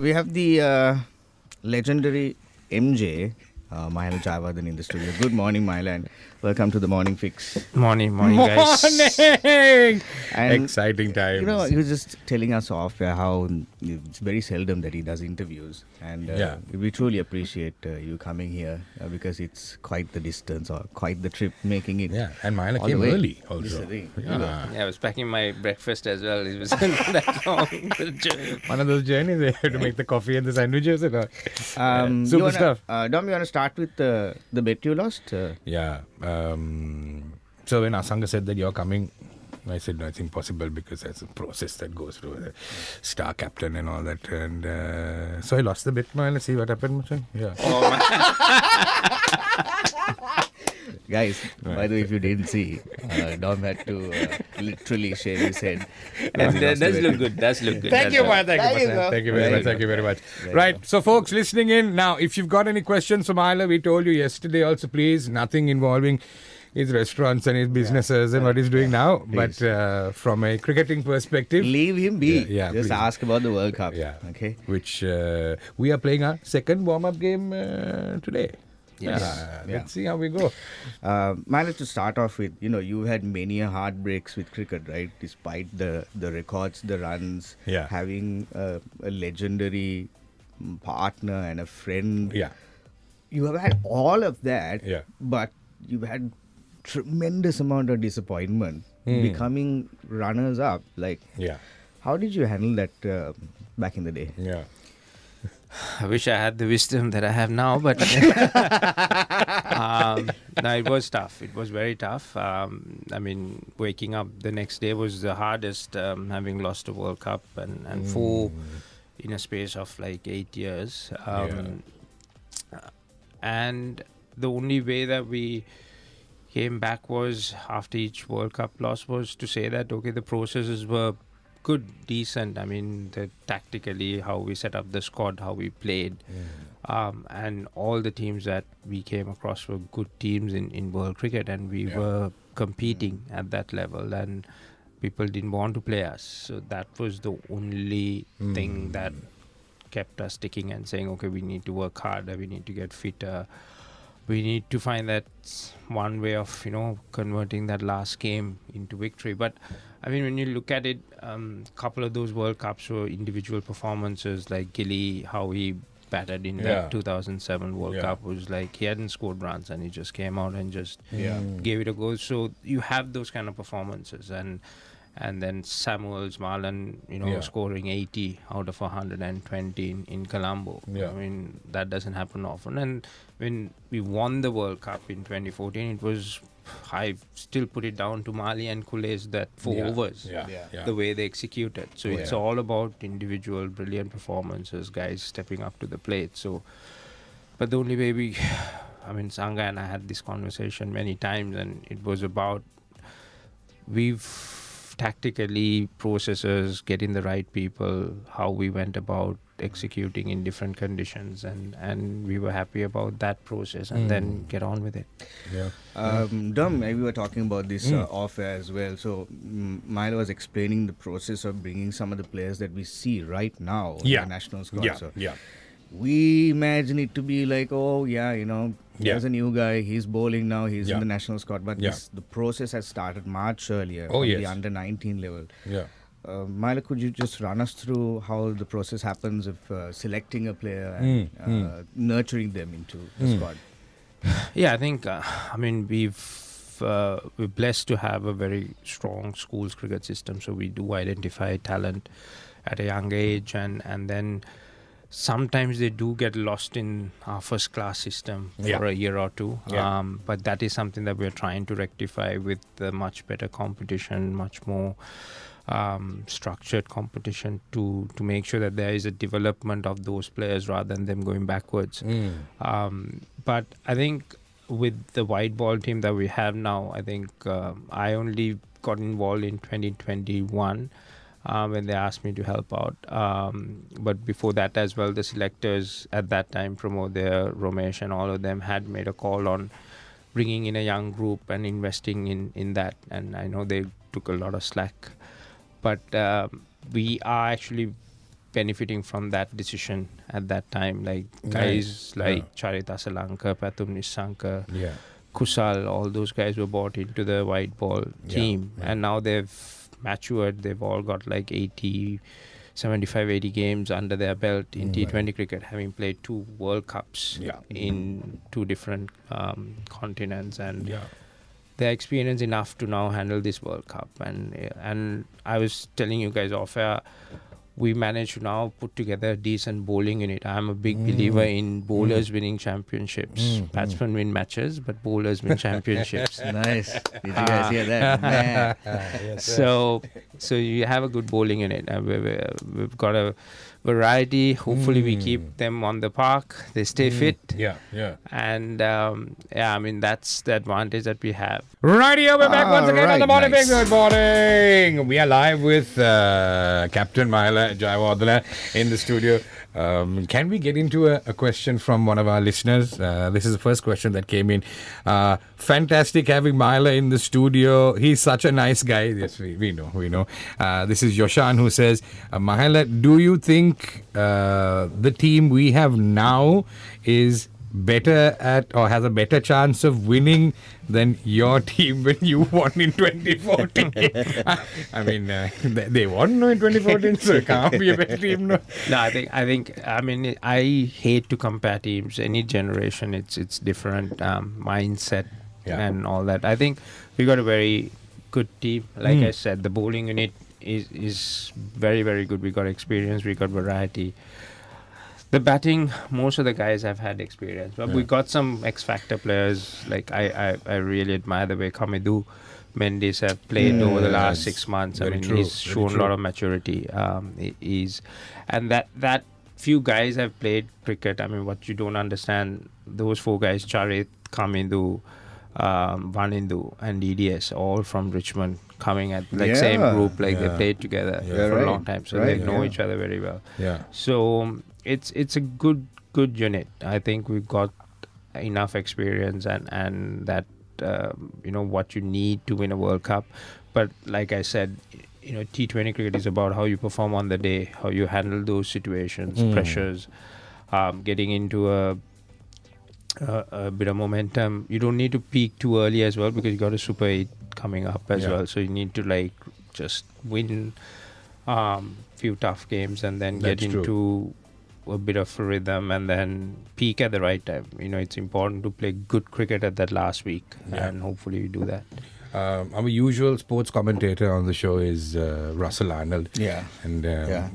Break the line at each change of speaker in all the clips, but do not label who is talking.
We have the legendary MJ, Mahela Jayawardena in the studio. Good morning, Mahela, and welcome to the Morning Fix.
Morning, guys.
Morning!
And,
Exciting times.
You know, he was just telling us off how it's very seldom that he does interviews. And we truly appreciate you coming here because it's quite the distance or quite the trip making it.
Yeah, and Mahela
all
came
the way.
early
This is
also.
the thing.
Yeah.
I was packing my breakfast as well. It was that long.
One of those journeys they have to make the coffee and the sandwiches. And
You
super
wanna,
stuff.
Dom, you want to start with the bet you lost?
Yeah. So when Asanka said that you're coming, I said, no, it's impossible because there's a process that goes through the star captain and all that. And so I lost the bet. Let's see what happened. Yeah.
Guys, by the way, if you didn't see, Dom had to literally shave his head.
That does look good.
Thank you, man.
There you go.
Thank you very
There
much.
you
Thank you very much.
There you
Right.
go.
So, folks listening in, now, if you've got any questions for Mahela, we told you yesterday also, please, nothing involving his restaurants and his businesses and what he's doing now.
Please.
But from a cricketing perspective,
Leave him be.
Yeah,
Just
please.
ask about the World Cup.
Yeah.
Okay.
which we are playing our second warm-up game today.
Yes.
Yeah.
Let's see how we go.
Managed to start off with, you had many heartbreaks with cricket, right? Despite the records, the runs,
Yeah.
having a legendary partner and a friend.
Yeah.
You have had all of that,
Yeah.
but you've had tremendous amount of disappointment becoming runners up. Like,
Yeah.
how did you handle that back in the day?
Yeah.
I wish I had the wisdom that I have now, but no, it was tough. It was very tough. Waking up the next day was the hardest, having lost a World Cup and four in a space of like 8 years. And the only way that we came back was after each World Cup loss was to say that, okay, the processes were good, decent. I mean, tactically, how we set up the squad, how we played. And all the teams that we came across were good teams in world cricket, and we were competing at that level, and people didn't want to play us. So that was the only thing that kept us sticking and saying, okay, we need to work harder, we need to get fitter. We need to find that one way of, converting that last game into victory. But I mean, when you look at it, a couple of those World Cups were individual performances, like Gilly, how he batted in that 2007 World Cup was like he hadn't scored runs and he just came out and just gave it a go. So you have those kind of performances, and then Samuel's Marlon, scoring 80 out of 120 in Colombo.
Yeah.
I mean, that doesn't happen often. And when we won the World Cup in 2014, it was, I still put it down to Mali and Kule's that 4 overs, the way they executed. So it's all about individual brilliant performances, guys stepping up to the plate. So, but the only way Sanga and I had this conversation many times, and it was about tactically processes, getting the right people, how we went about executing in different conditions, and we were happy about that process, and then get on with it.
Dom, we were talking about this off air as well. So Mahela was explaining the process of bringing some of the players that we see right now in the national squad. So we imagine it to be like, there's a new guy, he's bowling now, he's in the national squad. But the process has started much earlier from the under-19 level. Mahela, could you just run us through how the process happens of selecting a player and nurturing them into the squad?
Yeah, I think, we're blessed to have a very strong schools cricket system. So we do identify talent at a young age, and then sometimes they do get lost in our first class system for a year or two. But that is something that we're trying to rectify with the much better competition, much more structured competition to make sure that there is a development of those players rather than them going backwards. But I think with the white ball team that we have now, I think I only got involved in 2021 when they asked me to help out. But before that as well, the selectors at that time, Pramod, Romesh and all of them had made a call on bringing in a young group and investing in that. And I know they took a lot of slack. But we are actually benefiting from that decision at that time. Like guys like Charith Asalanka, Pathum Nisanka, Kusal, all those guys were brought into the white ball team, and now they've matured. They've all got like 75, 80 games under their belt in T20 cricket, having played 2 World Cups in 2 different continents, and they're experienced enough to now handle this World Cup. And I was telling you guys off air, we managed to now put together a decent bowling unit. I'm a big believer in bowlers winning championships. Batsmen win matches, but bowlers win championships.
Nice. Did you guys hear that? Man.
Yes, so you have a good bowling unit. We've got a variety. Hopefully we keep them on the park. They stay fit. And I mean, that's the advantage that we have.
Rightio, we're back once again on the morning. Good morning. We are live with Captain Mahela Jayawardena in the studio. Can we get into a question from one of our listeners? This is the first question that came in. Fantastic having Mahela in the studio. He's such a nice guy. Yes, we know. This is Yoshan who says, Mahela, do you think the team we have now is better at or has a better chance of winning than your team when you won in 2014? I mean, they won in 2014, so it can't be a better team. No,
I mean, I hate to compare teams. Any generation, it's different mindset and all that. I think we got a very good team. Like I said, the bowling unit is very, very good. We got experience, we got variety. The batting, most of the guys have had experience, but we got some X-factor players. Like I really admire the way Kamidu Mendes have played over the last 6 months. I mean, he's shown a lot of maturity. And that few guys have played cricket. I mean, what you don't understand, those 4 guys, Charith, Kamidu, Vanindu and DDS, all from Richmond, coming at same group, they played together for a long time, so they know each other very well. So it's a good unit. I think we've got enough experience and that what you need to win a World Cup. But like I said, T20 cricket is about how you perform on the day, how you handle those situations, pressures, getting into a bit of momentum. You don't need to peak too early as well, because you got a Super 8 coming up as well. So you need to just win few tough games and then get into a bit of a rhythm and then peak at the right time. It's important to play good cricket at that last week, and hopefully you do that.
Our usual sports commentator on the show is Russell Arnold. And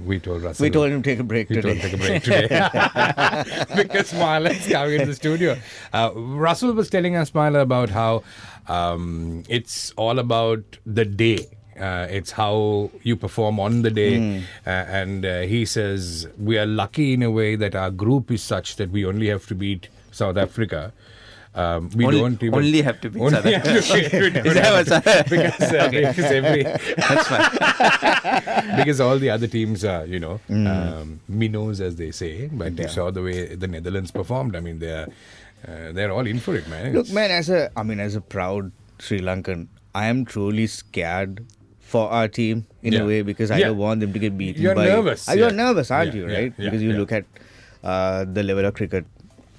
we told Russell...
We told him to take a break today.
Because Mahela's coming in the studio. Russell was telling us, Mahela, about how it's all about the day. It's how you perform on the day. And he says, we are lucky in a way that our group is such that we only have to beat South Africa.
Only have to beat South Africa.
That's fine. Because all the other teams are, minnows, as they say. But you saw the way the Netherlands performed. I mean, they're all in for it, man.
Look, man, as a proud Sri Lankan, I am truly scared for our team in a way, because I don't want them to get beaten.
You're nervous.
You're nervous, aren't you, right? Because you look at the level of cricket.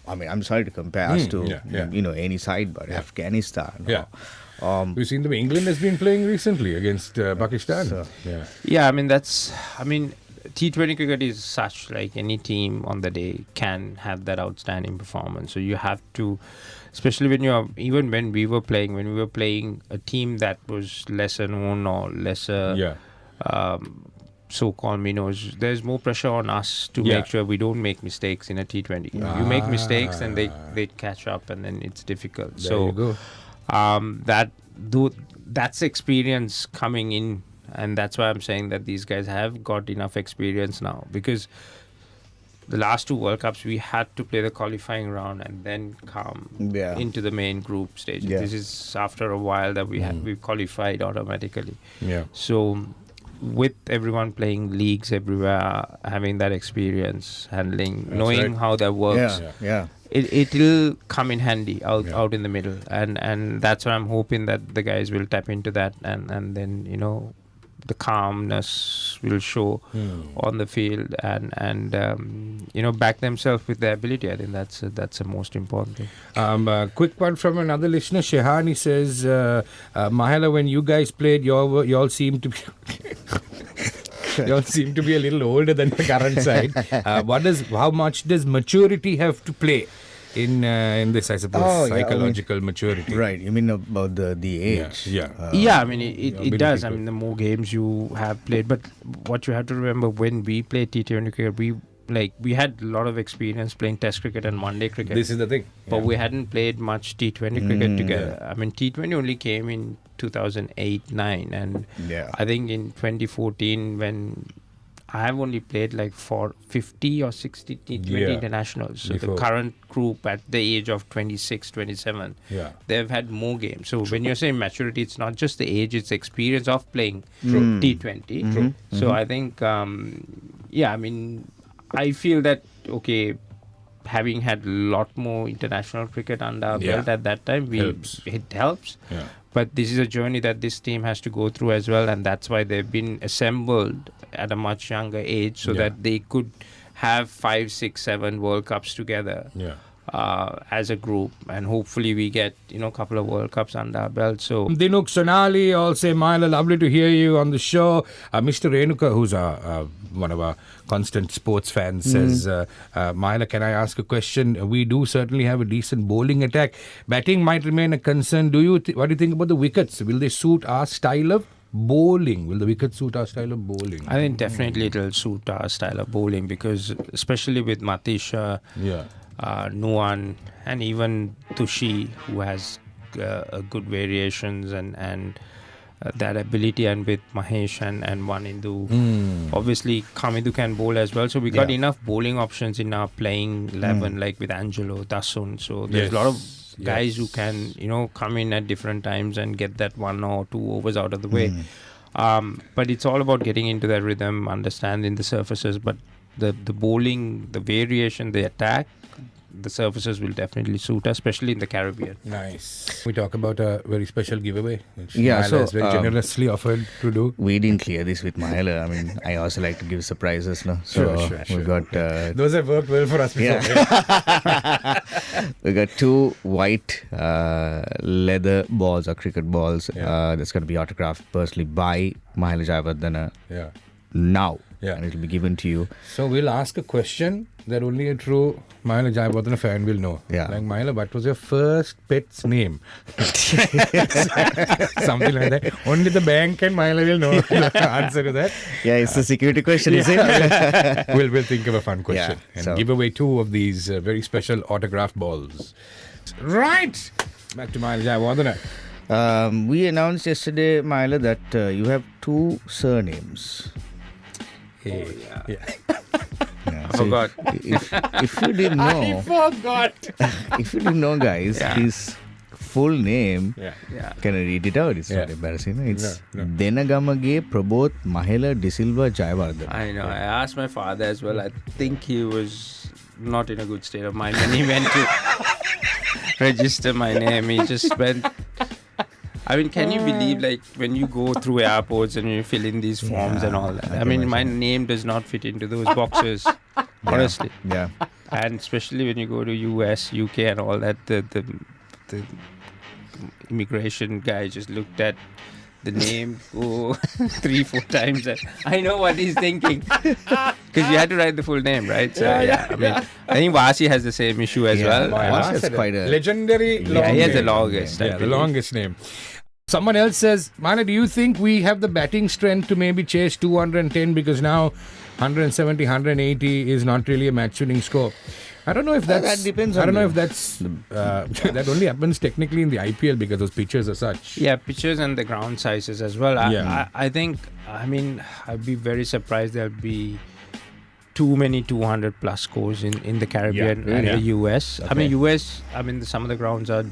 I mean, I'm sorry to compare us to any side, but Afghanistan.
We've seen the way England has been playing recently against Pakistan.
So,
I mean, T20 cricket is such, like any team on the day can have that outstanding performance. So you have to, especially when we were playing a team that was lesser known or lesser so-called minnows, there's more pressure on us to make sure we don't make mistakes in a T20 game. You make mistakes and they catch up, and then it's difficult.
There you
go. That's experience coming in, and that's why I'm saying that these guys have got enough experience now, because the last 2 World Cups we had to play the qualifying round and then come into the main group stage. This is after a while that we've qualified automatically. So with everyone playing leagues everywhere, having that experience, handling, knowing how that works, it'll come in handy out in the middle, and that's what I'm hoping, that the guys will tap into that and then the calmness will show on the field and back themselves with their ability. I think that's the most important thing.
Quick one from another listener, Shehani says, Mahela, when you guys played, you all seem to be you all seem to be a little older than the current side. How much does maturity have to play in this, I suppose, psychological maturity?
Right. You mean about the age?
Yeah. I mean, it does. I mean, the more games you have played. But what you have to remember, when we played T20 cricket, we had a lot of experience playing Test cricket and one-day cricket.
This is the thing.
But we hadn't played much T20 cricket together. Yeah. I mean, T20 only came in 2008-9, and I think in 2014, when I have only played like for 50 or 60 T20 internationals. So the current group at the age of 26, 27, they've had more games. So when you're saying maturity, it's not just the age, it's the experience of playing T20. So I think, I mean, I feel that, having had a lot more international cricket under our belt at that time, it helps. Yeah. But this is a journey that this team has to go through as well, and that's why they've been assembled at a much younger age so that they could have 5, 6, 7 World Cups together as a group, and hopefully we get a couple of World Cups under our belt. So
Dinuk Sonali all say, Mahela, lovely to hear you on the show. Mr. Renuka, who's one of our constant sports fans, says, Mahela, can I ask a question? We do certainly have a decent bowling attack. Batting might remain a concern. What do you think about the wickets? Will they suit our style of bowling? Will the wickets suit our style of bowling?
I think definitely it'll suit our style of bowling, because especially with Matisha, Nuwan, and even Tushi, who has good variations and that ability, and with Mahesh and one Indu. Obviously, Kamidu can bowl as well. So we got enough bowling options in our playing 11, like with Angelo, Dasun. So there's a lot of guys who can, come in at different times and get that 1 or 2 overs out of the way. But it's all about getting into that rhythm, understanding the surfaces. But the bowling, the variation, the attack, the surfaces will definitely suit us, especially in the Caribbean.
Nice. We talk about a very special giveaway, which
Mahela
has very generously offered to do.
We didn't clear this with Mahela. I mean, I also like to give surprises. No? So
sure.
We got
those have worked well for us before.
We got 2 white leather balls or cricket balls. That's going to be autographed personally by Mahela Jayawardena. Now. And it will be given to you.
So we'll ask a question that only a true Mahela Jayawardena fan will know. Like, Mahela, what was your first pet's name? Something like that. Only the bank and Mahela will know the answer to that.
It's a security question, is it?
We'll think of a fun question and give away 2 of these very special autographed balls. Right. Back to Mahela Jayawardena.
We announced yesterday, Mahela, that you have 2 surnames.
I
So
forgot.
If you didn't know,
I forgot.
If you didn't know, guys, his full name. Can I read it out? It's not embarrassing. It's Denagamage Prabodh Mahela Disilva Jayawardene.
I know. I asked my father as well. I think he was not in a good state of mind when he went to register my name. He just went. I mean, can you believe, like, when you go through airports and you fill in these forms and all that? I mean, my name does not fit into those boxes, honestly. And especially when you go to US, UK and all that, the immigration guy just looked at the name 3-4 times. And I know what he's thinking. Because you had to write the full name, right? So, I mean, I think Vasi has the same issue as well.
Vasi is quite a
legendary long name.
He has the longest.
The longest name. Someone else says, Mahela, do you think we have the batting strength to maybe chase 210, because now 170, 180 is not really a match-winning score? I don't know if that's...
That depends.
I don't know if that's... that only happens technically in the IPL because those pitches are such.
Yeah, pitches and the ground sizes as well. I think, I mean, I'd be very surprised there'll be too many 200 plus scores in the Caribbean and the US. Okay. I mean, US, some of the grounds are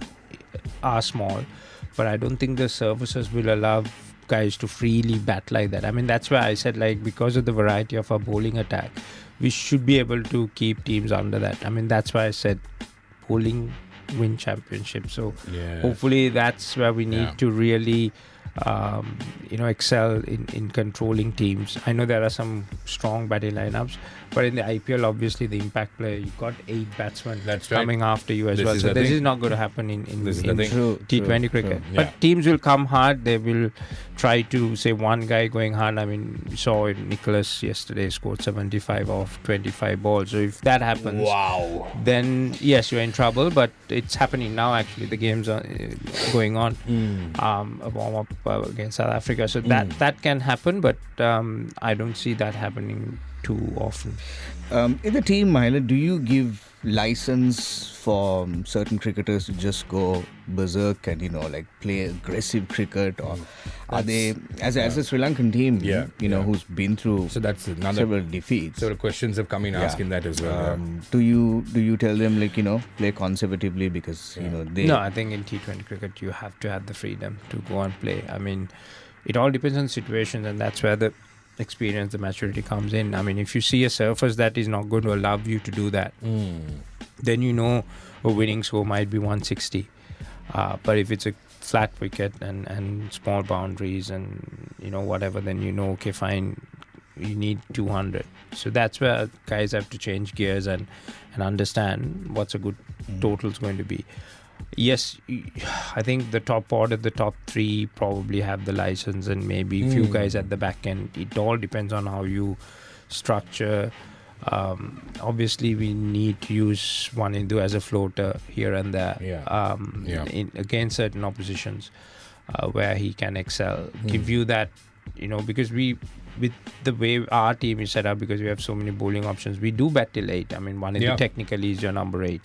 small, but I don't think the surfaces will allow guys to freely bat like that. I mean, that's why I said, like, because of the variety of our bowling attack, we should be able to keep teams under that. I mean, that's why I said bowling win championship. So hopefully that's where we need to really excel in controlling teams. I know there are some strong batting lineups, but in the IPL, obviously the impact player, you've got 8 batsmen coming after you as well. So this is not going to happen in T20 cricket. But teams will come hard. They will try to say one guy going hard. I mean, we saw Nicholas yesterday scored 75 off 25 balls. So if that happens, then yes, you're in trouble. But it's happening now. Actually, the games are going on. A warm up against South Africa. So that can happen, but I don't see that happening too often.
In the team, Mahela, do you give license for certain cricketers to just go berserk and play aggressive cricket, or are they as a Sri Lankan team, who's been through several defeats?
So the questions have come in asking that as well.
Do you tell them play conservatively because they?
No, I think in T20 cricket you have to have the freedom to go and play. I mean, it all depends on situations, and that's where the experience, the maturity comes in. I mean, if you see a surface that is not going to allow you to do that, then a winning score might be 160. But if it's a flat wicket and small boundaries and whatever, then okay, fine, you need 200. So that's where guys have to change gears and understand what's a good total is going to be. Yes, I think the top order, the top 3 probably have the license, and maybe a few guys at the back end. It all depends on how you structure. Obviously, we need to use one Hindu as a floater here and there against certain oppositions where he can excel. Give you that, because with the way our team is set up, because we have so many bowling options, we do bat till 8. I mean, one Hindu technically is your number 8.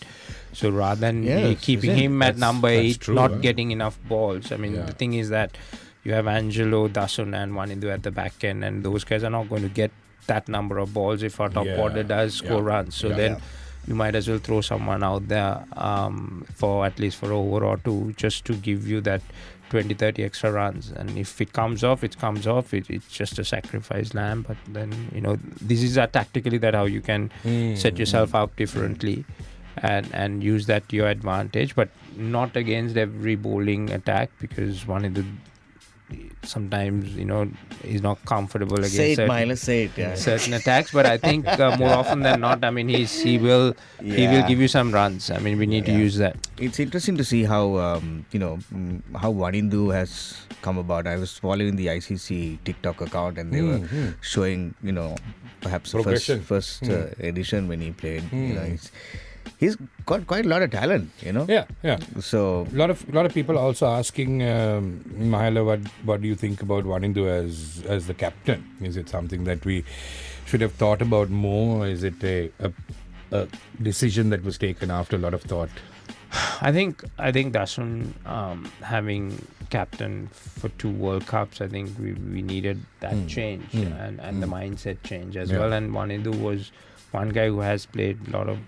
So rather than keeping him at number 8, not getting enough balls, I mean, the thing is that you have Angelo, Dasun and one Hindu at the back end, and those guys are not going to get that number of balls if our top order does score runs. So then you might as well throw someone out there for at least for an over or 2, just to give you that 20-30 extra runs. And if it comes off, it comes off. It's just a sacrifice lamb. But then this is tactically that how you can set yourself up differently and use that to your advantage, but not against every bowling attack, because one of the sometimes is not comfortable against certain attacks. But I think more often than not, I mean, he will give you some runs. I mean, we need to use that.
It's interesting to see how how Vadindu has come about. I was following the ICC TikTok account, and they were showing perhaps the first edition when he played. He's got quite a lot of talent, So
a lot of people also asking Mahela, what do you think about Vadindu as the captain? Is it something that we should have thought about more? Is it a decision that was taken after a lot of thought?
I think Dasun having captain for 2 World Cups, I think we needed that change and the mindset change as well. And Vadindu was one guy who has played a lot of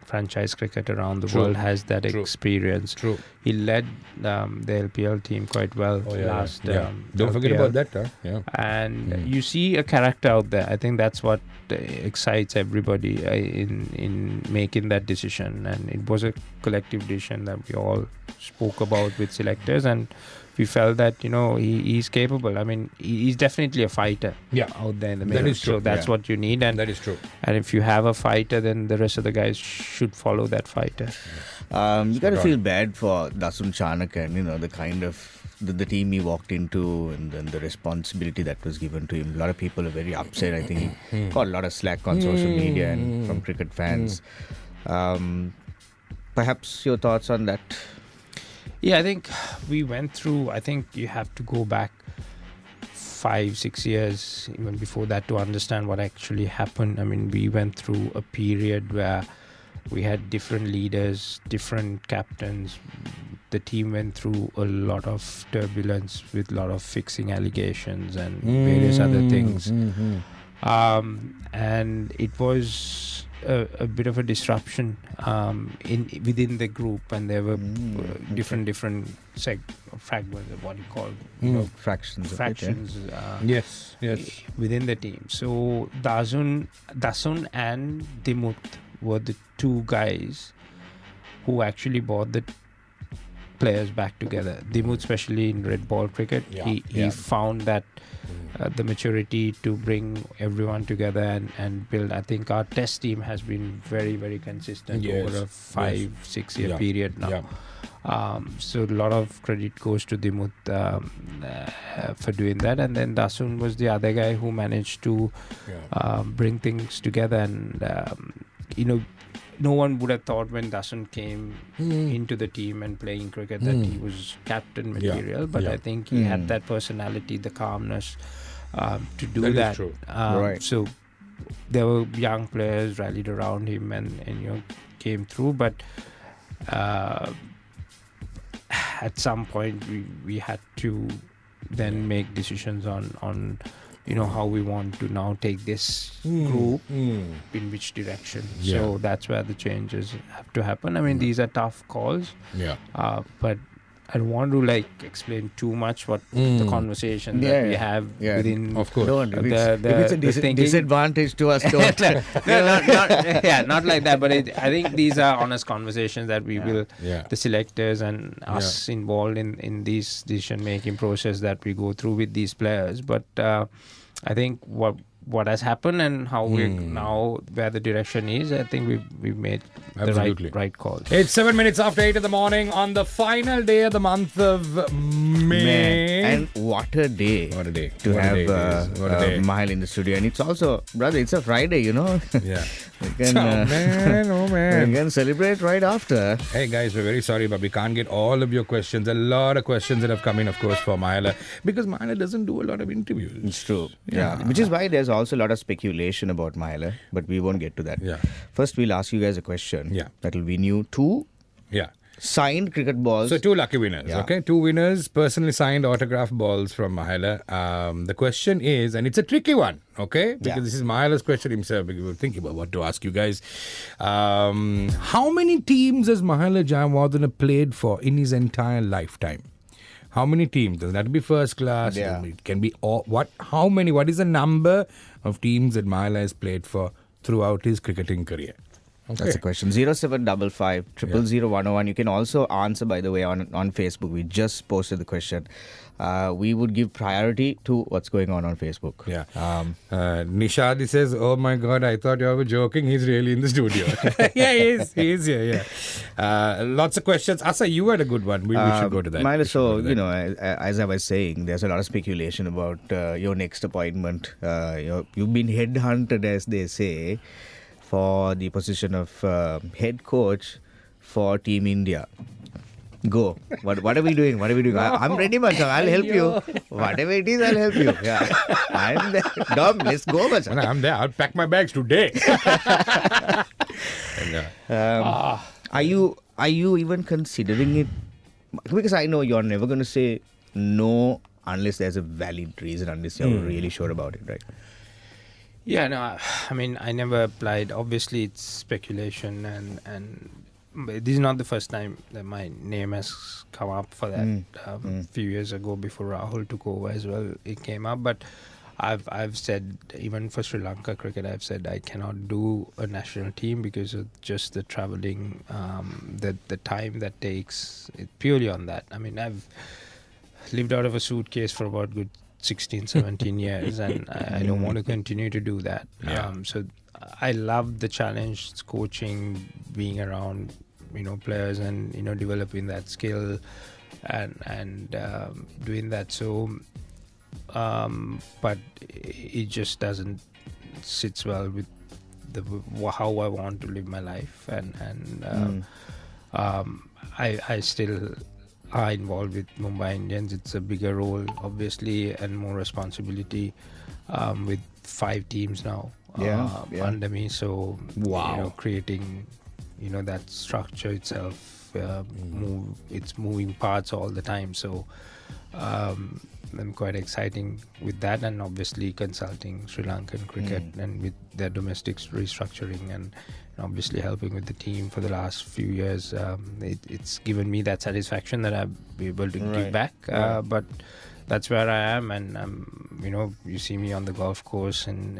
franchise cricket around the world, has that experience. He led the LPL team quite well last.
Don't forget about that.
And you see a character out there. I think that's what excites everybody in making that decision. And it was a collective decision that we all spoke about with selectors, and we felt that he's capable. I mean, he's definitely a fighter out there in the middle.
That is true.
So that's what you need, and
that is true.
And if you have a fighter, then the rest of the guys should follow that fighter.
You got to feel bad for Dasun Chanak and the kind of the team he walked into, and then the responsibility that was given to him. A lot of people are very upset. I think he got a lot of slack on social media and from cricket fans. Perhaps your thoughts on that?
Yeah, I think we went through, I think you have to go back 5-6 years even before that to understand what actually happened. I mean, we went through a period where we had different leaders, different captains. The team went through a lot of turbulence with a lot of fixing allegations and various other things. And it was a bit of a disruption within the group, and there were different fragments of what you call
fractions
yes within the team. So Dasun and Dimut were the 2 guys who actually brought the players back together. Dimuth, especially in red ball cricket, he found that the maturity to bring everyone together and build. I think our test team has been very, very consistent over a 5-6 year period now. So a lot of credit goes to Dimuth for doing that. And then Dasun was the other guy who managed to bring things together. And, no one would have thought when Dasun came into the team and playing cricket that he was captain material. But I think he had that personality, the calmness to do that.
True.
So there were young players rallied around him and came through. But at some point we had to then make decisions on how we want to now take this group in which direction. So that's where the changes have to happen. I mean, these are tough calls, but I don't want to explain too much what the conversation that we have within.
Of course,
don't. If it's a disadvantage to us, don't.
Not like that. But I think these are honest conversations that we will, the selectors and us involved in these decision-making process that we go through with these players. But I think what has happened and how we now where the direction is, I think we've made the right calls.
It's 7 minutes after 8 in the morning on the final day of the month of May.
And what a day.
What a day.
To have Mahel in the studio. And it's also, brother, it's a Friday,
Yeah.
We can, we can celebrate right after.
Hey guys, we're very sorry, but we can't get all of your questions. A lot of questions that have come in, of course, for Mahela, because Mahela doesn't do a lot of interviews.
It's true. Yeah. Which is why there's also a lot of speculation about Mahela, but we won't get to that. First, we'll ask you guys a question. That will win you 2 signed cricket balls.
So 2 lucky winners, okay? 2 winners, personally signed autograph balls from Mahela. The question is, and it's a tricky one, okay? Because this is Mahela's question himself. We were thinking about what to ask you guys. How many teams has Mahela Jayawardena played for in his entire lifetime? How many teams? Doesn't have to be first class. It can be all. How many? What is the number of teams that Mahela has played for throughout his cricketing career? Okay.
That's the question. 0755 000 101. You can also answer, by the way, on Facebook. We just posted the question. We would give priority to what's going on Facebook.
Nishadi says, "Oh my God, I thought you were joking. He's really in the studio." He is here. Lots of questions. Asa, you had a good one. We should go to that.
Mahela, so, as I was saying, there's a lot of speculation about your next appointment. You've been headhunted, as they say, for the position of head coach for Team India. Go. What are we doing? I'm ready, Macha. I'll help you. Whatever it is, I'll help you. I'm there. Dom, let's go, Macha.
I'm there. I'll pack my bags today.
Are you even considering it? Because I know you're never going to say no unless there's a valid reason, unless you're really sure about it, right?
Yeah, no, I mean, I never applied. Obviously, it's speculation, and this is not the first time that my name has come up for that. A few years ago, before Rahul took over as well, it came up. But I've said, even for Sri Lanka cricket, I've said I cannot do a national team because of just the travelling, the time that takes. Purely on that. I mean, I've lived out of a suitcase for about good 16, 17 years, and I don't want to continue to do that. So I love the challenge, coaching, being around, players and, developing that skill and doing that. So, but it just doesn't sit well with how I want to live my life. And I still are involved with Mumbai Indians. It's a bigger role, obviously, and more responsibility with 5 teams now under me. So, creating, that structure itself, it's moving parts all the time. So, I'm quite exciting with that, and obviously consulting Sri Lankan cricket and with their domestic restructuring and obviously helping with the team for the last few years. It's given me that satisfaction that I'll be able to give back. But that's where I am, and you see me on the golf course and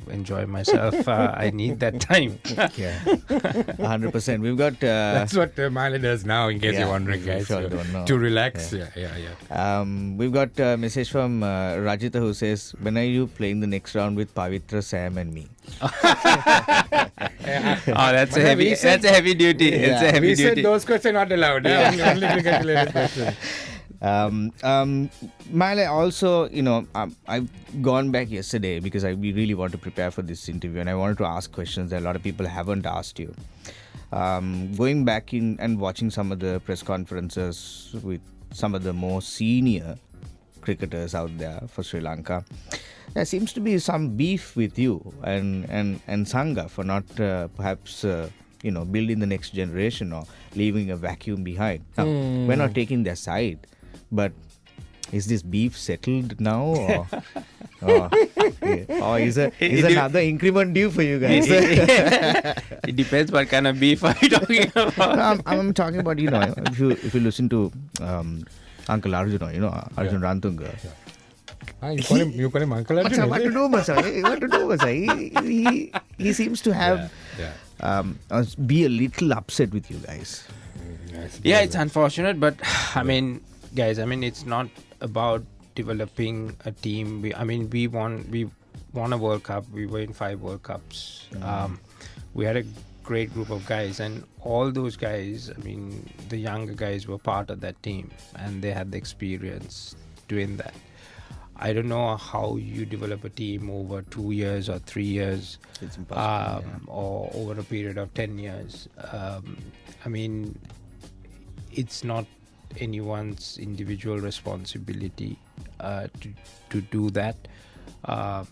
enjoy myself. I need that time.
100%. We've got
that's what Mahela does now, in case you're wondering, guys.
Sure don't know.
To relax. Yeah.
We've got a message from Rajita, who says, when are you playing the next round with Pavitra, Sam and me?
That's a heavy duty. It's a heavy duty.
Said those questions not allowed. Only cricket-related questions.
Mahela, also, I've gone back yesterday because we really want to prepare for this interview, and I wanted to ask questions that a lot of people haven't asked you. Going back in and watching some of the press conferences with some of the more senior cricketers out there for Sri Lanka, there seems to be some beef with you and Sangha for not perhaps building the next generation or leaving a vacuum behind. Now, we're not taking their side, but is this beef settled now, or is another increment due for you guys?
It depends what kind of beef are you talking about.
I'm talking about, if you listen to Uncle Arjun, Arjun Rantunga.
You call him Uncle Arjun?
What to do, Masa? He seems to have be a little upset with you guys.
Yeah, it's unfortunate, but guys, it's not about developing a team. We won a World Cup. We were in 5 World Cups. We had a great group of guys, and all those guys, the younger guys were part of that team, and they had the experience doing that. I don't know how you develop a team over 2 years or 3 years.
It's impossible.
Or over a period of 10 years. It's not anyone's individual responsibility to do that. I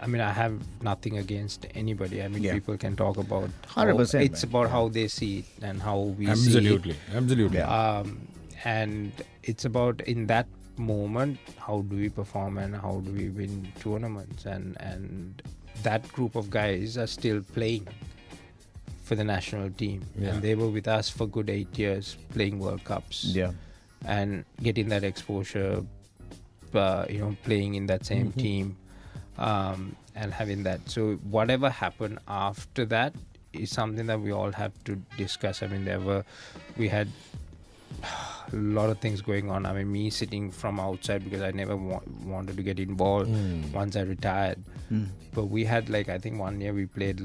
have nothing against anybody. People can talk about
100%.
It's about how they see it and how we see
Absolutely.
it.
Absolutely.
And it's about, in that moment, how do we perform and how do we win tournaments, and that group of guys are still playing for the national team, and they were with us for good 8 years playing World Cups and getting that exposure, playing in that same team, and having that. So whatever happened after that is something that we all have to discuss. We had a lot of things going on. Me sitting from outside because I never wanted to get involved once I retired. But we had I think 1 year we played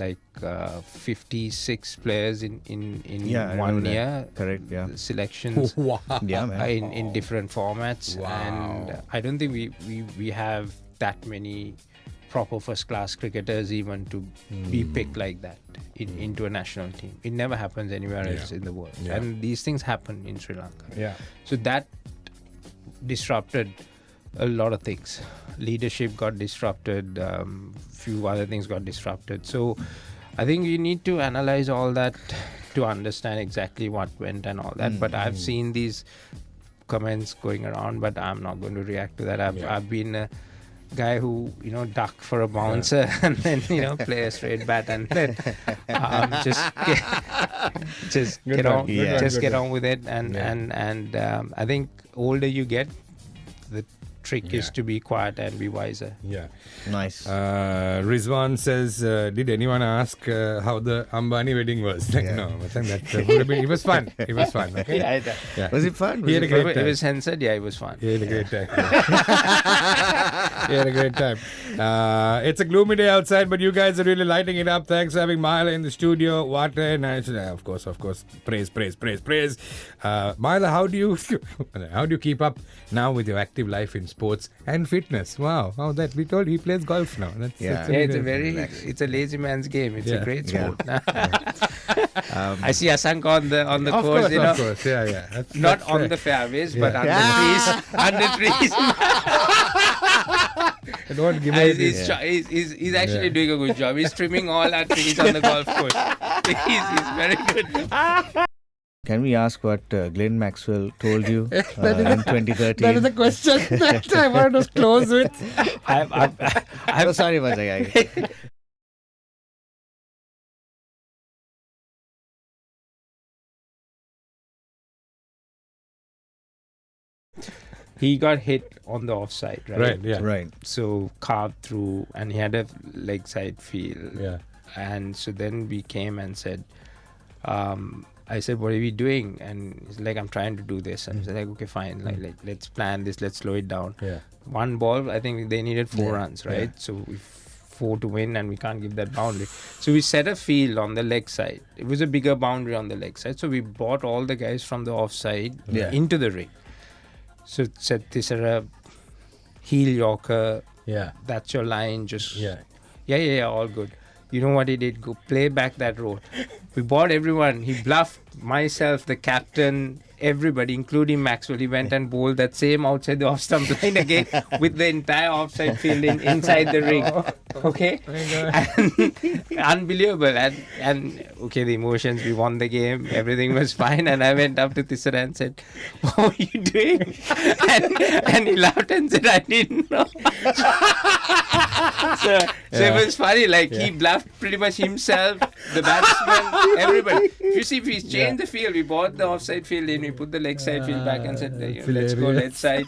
56 players in 1 year.
Correct, yeah.
Selections.
Wow.
Yeah, man.
In different formats.
Wow.
And I don't think we have that many proper first class cricketers even to be picked like that into a national team. It never happens anywhere else in the world. And these things happen in Sri Lanka. So that disrupted a lot of things. Leadership got disrupted, few other things got disrupted. So I think you need to analyze all that to understand exactly what went and all that. But I've seen these comments going around, but I'm not going to react to that. I've been a guy who duck for a bouncer and then play a straight bat and then get on with it, and I think older you get, the trick is to be quiet and be wiser.
Nice.
Rizwan says, did anyone ask how the Ambani wedding was? No, I think that would have been, it was fun. It was fun. Okay?
Was it fun?
He had a great time.
It was censored. It was fun.
He had a great time. He had a great time. It's a gloomy day outside, but you guys are really lighting it up. Thanks for having Mahela in the studio. What a nice, of course. Praise. Mahela, how do you keep up now with your active life in sports and fitness? Wow, that we told he plays golf now.
It's a lazy man's game. It's a great sport. I see Asanka on the course.
Of course. That's
not on
right.
the fairways, but under trees.
Don't give us
He's actually doing a good job. He's trimming all our trees on the golf course. He's very good.
Can we ask what Glenn Maxwell told you in 2013?
That is the question that I wanted to close with.
I'm sorry, Mazai.
he got hit on the offside, right?
Right, yeah.
Right.
So carved through, and he had a leg side field.
Yeah.
And so then we came and said, I said, what are we doing? And he's like, I'm trying to do this. And he's like, okay, fine. Like let's plan this. Let's slow it down.
Yeah.
One ball, I think they needed 4 runs, right? So we 4 to win, and we can't give that boundary. So we set a field on the leg side. It was a bigger boundary on the leg side. So we brought all the guys from the offside into the ring. So said, this are a heel Yorker.
Yeah.
That's your line. Just
Yeah.
all good. You know what he did? Go play back that road. We bought everyone. He bluffed myself, the captain, everybody, including Maxwell. He went and bowled that same outside the off-stump line again with the entire offside field inside the ring. Okay? And, unbelievable. And okay, the emotions, we won the game. Everything was fine. And I went up to Tisera and said, what are you doing? And he laughed and said, I didn't know. So it was funny. Like, he bluffed pretty much himself, the batsman, everybody. If you see, we changed the field. We bought the offside field in. We put the leg side field back and said, let's go leg side.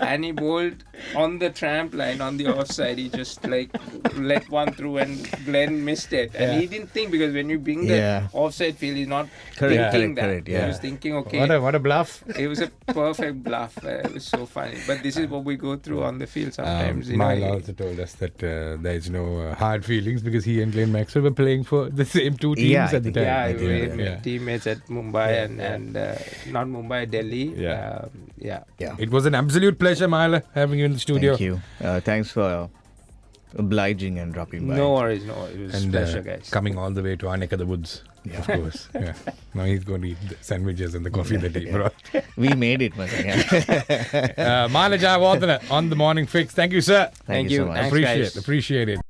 And he bowled on the tramp line on the offside. He just like let one through, and Glenn missed it. And he didn't think, because when you bring the offside field, he's not thinking that.
Correct,
He was thinking, okay.
What a bluff.
It was a perfect bluff. It was so funny. But this is what we go through on the field sometimes.
Mahela also told us that there is no hard feelings, because he and Glenn Maxwell were playing for the same 2 teams at the time.
Yeah, we were teammates at Mumbai and not Mumbai, Delhi.
Yeah. It was an absolute pleasure, Mahela, having you in the studio.
Thank you. Thanks for obliging and dropping by.
No worries. It was a pleasure, guys.
Coming all the way to our neck of the woods, of course. Yeah. Now he's going to eat the sandwiches and the coffee that he brought.
We made it, Masanga.
Mahela Jayawardena on The Morning Fix. Thank you, sir.
Thank you so much.
Thanks, guys.
Appreciate it.